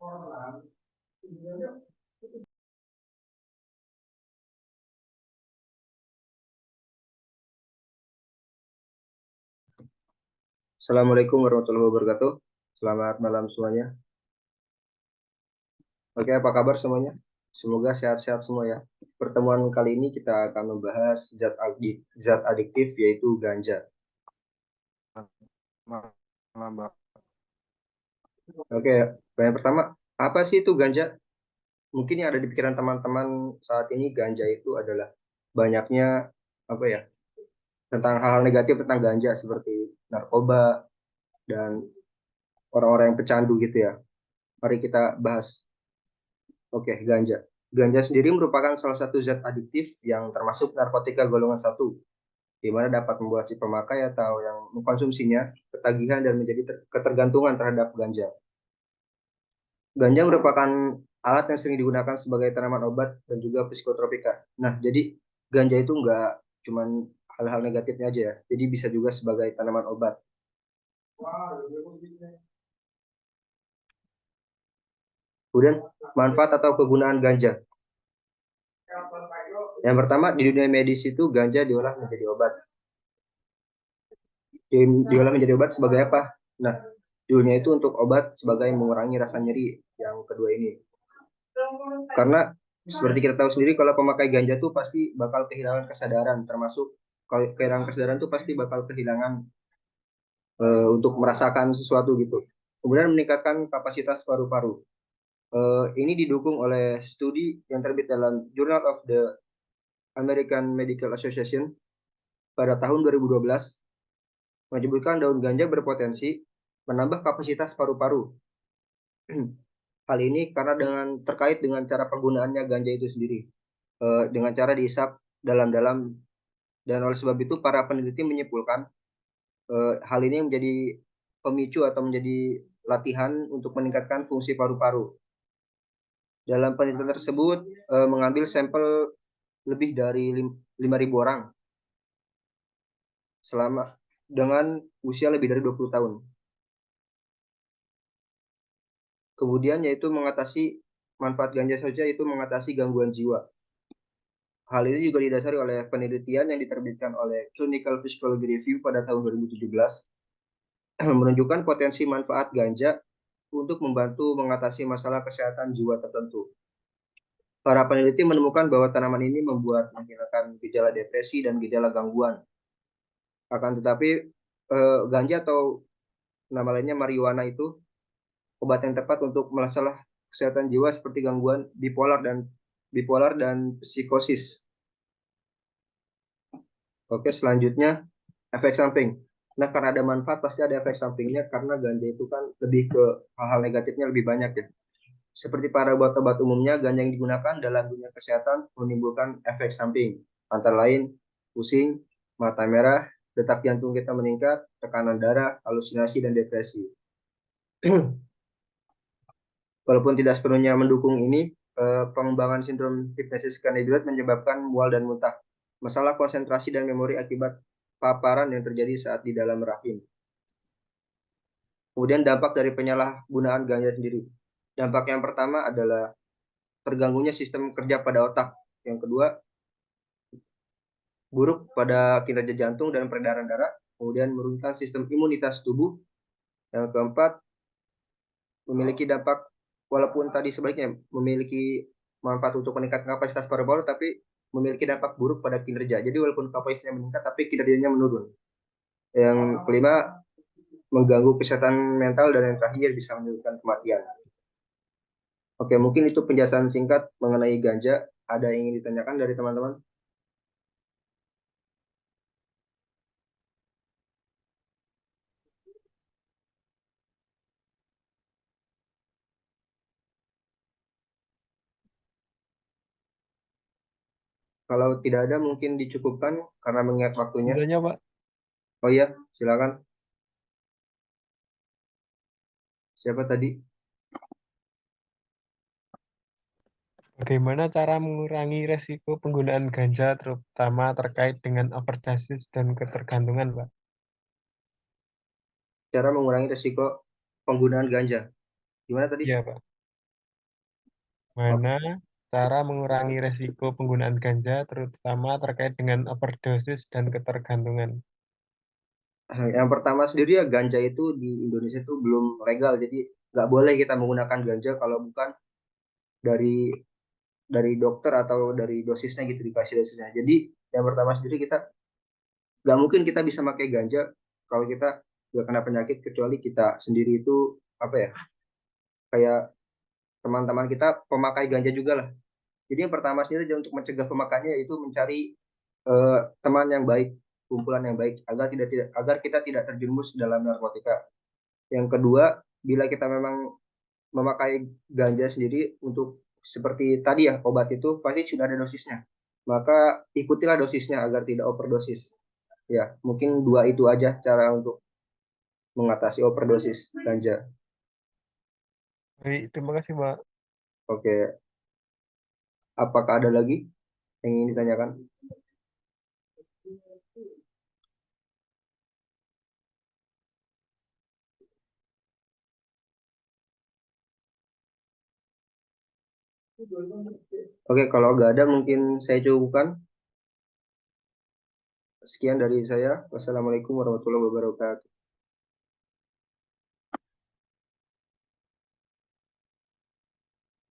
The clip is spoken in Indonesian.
Assalamualaikum warahmatullahi wabarakatuh. Selamat malam semuanya. Oke, apa kabar semuanya? Semoga sehat-sehat semua ya. Pertemuan kali ini kita akan membahas zat adiktif yaitu ganja. Malam, Mbak. Oke, yang pertama, apa sih itu ganja? Mungkin yang ada di pikiran teman-teman saat ini ganja itu adalah banyaknya apa ya? Tentang hal-hal negatif tentang ganja seperti narkoba dan orang-orang yang pecandu gitu ya. Mari kita bahas. Oke, ganja. Ganja sendiri merupakan salah satu zat adiktif yang termasuk narkotika golongan satu, di mana dapat membuat si pemakai atau yang mengkonsumsinya ketagihan dan menjadi ketergantungan terhadap ganja. Ganja merupakan alat yang sering digunakan sebagai tanaman obat dan juga psikotropika. Nah, jadi ganja itu nggak cuman hal-hal negatifnya aja ya, jadi bisa juga sebagai tanaman obat. Kemudian manfaat atau kegunaan ganja. Yang pertama, di dunia medis itu ganja diolah menjadi obat. Diolah menjadi obat sebagai apa? Nah, dulunya itu untuk obat sebagai mengurangi rasa nyeri. Yang kedua ini, karena seperti kita tahu sendiri kalau pemakai ganja tuh pasti bakal kehilangan kesadaran, termasuk kalau kehilangan kesadaran tuh pasti bakal kehilangan untuk merasakan sesuatu gitu. Kemudian meningkatkan kapasitas paru-paru. Ini didukung oleh studi yang terbit dalam Journal of the American Medical Association pada tahun 2012 menyebutkan daun ganja berpotensi menambah kapasitas paru-paru. Hal ini karena terkait dengan cara penggunaannya ganja itu sendiri, dengan cara dihisap dalam-dalam, dan oleh sebab itu para peneliti menyimpulkan hal ini menjadi pemicu atau menjadi latihan untuk meningkatkan fungsi paru-paru. Dalam penelitian tersebut mengambil sampel lebih dari 5.000 orang selama dengan usia lebih dari 20 tahun. Kemudian yaitu mengatasi manfaat ganja saja itu mengatasi gangguan jiwa. Hal ini juga didasari oleh penelitian yang diterbitkan oleh Clinical Psychology Review pada tahun 2017 menunjukkan potensi manfaat ganja untuk membantu mengatasi masalah kesehatan jiwa tertentu. Para peneliti menemukan bahwa tanaman ini membuat menghilangkan gejala depresi dan gejala gangguan. Akan tetapi ganja atau nama lainnya marijuana itu obat yang tepat untuk masalah kesehatan jiwa seperti gangguan bipolar dan psikosis. Oke, selanjutnya efek samping. Nah, karena ada manfaat pasti ada efek sampingnya karena ganja itu kan lebih ke hal-hal negatifnya lebih banyak ya. Seperti para obat-obat umumnya, ganja yang digunakan dalam dunia kesehatan menimbulkan efek samping, antara lain pusing, mata merah, detak jantung kita meningkat, tekanan darah, halusinasi, dan depresi. Walaupun tidak sepenuhnya mendukung ini, pengembangan sindrom hypnesis cannabinoid menyebabkan mual dan muntah, masalah konsentrasi dan memori akibat paparan yang terjadi saat di dalam rahim. Kemudian dampak dari penyalahgunaan ganja sendiri. Dampak yang pertama adalah terganggunya sistem kerja pada otak. Yang kedua, buruk pada kinerja jantung dan peredaran darah. Kemudian menurunkan sistem imunitas tubuh. Yang keempat, memiliki dampak, walaupun tadi sebaliknya memiliki manfaat untuk meningkatkan kapasitas paru-paru, tapi memiliki dampak buruk pada kinerja. Jadi walaupun kapasitasnya meningkat, tapi kinerjanya menurun. Yang kelima, mengganggu kesehatan mental, dan yang terakhir bisa menyebabkan kematian. Oke, mungkin itu penjelasan singkat mengenai ganja. Ada yang ingin ditanyakan dari teman-teman? Kalau tidak ada, mungkin dicukupkan karena mengingat waktunya. Sebenarnya, Pak, Oh iya, silakan. Siapa tadi? bagaimana cara mengurangi resiko penggunaan ganja, terutama terkait dengan overdosis dan ketergantungan, Pak? Cara mengurangi risiko penggunaan ganja. Gimana tadi? Iya, Pak. Mana cara mengurangi resiko penggunaan ganja, terutama terkait dengan overdosis dan ketergantungan? Yang pertama sendiri ya ganja itu di Indonesia itu belum legal, jadi nggak boleh kita menggunakan ganja kalau bukan dari dokter atau dari dosisnya gitu, dikasih dosisnya. Jadi yang pertama sendiri kita nggak mungkin kita bisa pakai ganja kalau kita nggak kena penyakit, kecuali kita sendiri itu apa ya, kayak teman-teman kita pemakai ganja juga lah. Jadi yang pertama sendiri untuk mencegah pemakaiannya yaitu mencari teman yang baik, kumpulan yang baik, agar kita tidak terjerumus dalam narkotika. Yang kedua, bila kita memang memakai ganja sendiri untuk seperti tadi ya, obat itu pasti sudah ada dosisnya. Maka ikutilah dosisnya agar tidak overdosis. Ya, mungkin dua itu aja cara untuk mengatasi overdosis ganja. Baik, terima kasih, Mbak. Oke, apakah ada lagi yang ingin ditanyakan? Oke, kalau nggak ada mungkin saya cukupkan. Sekian dari saya. Wassalamualaikum warahmatullahi wabarakatuh.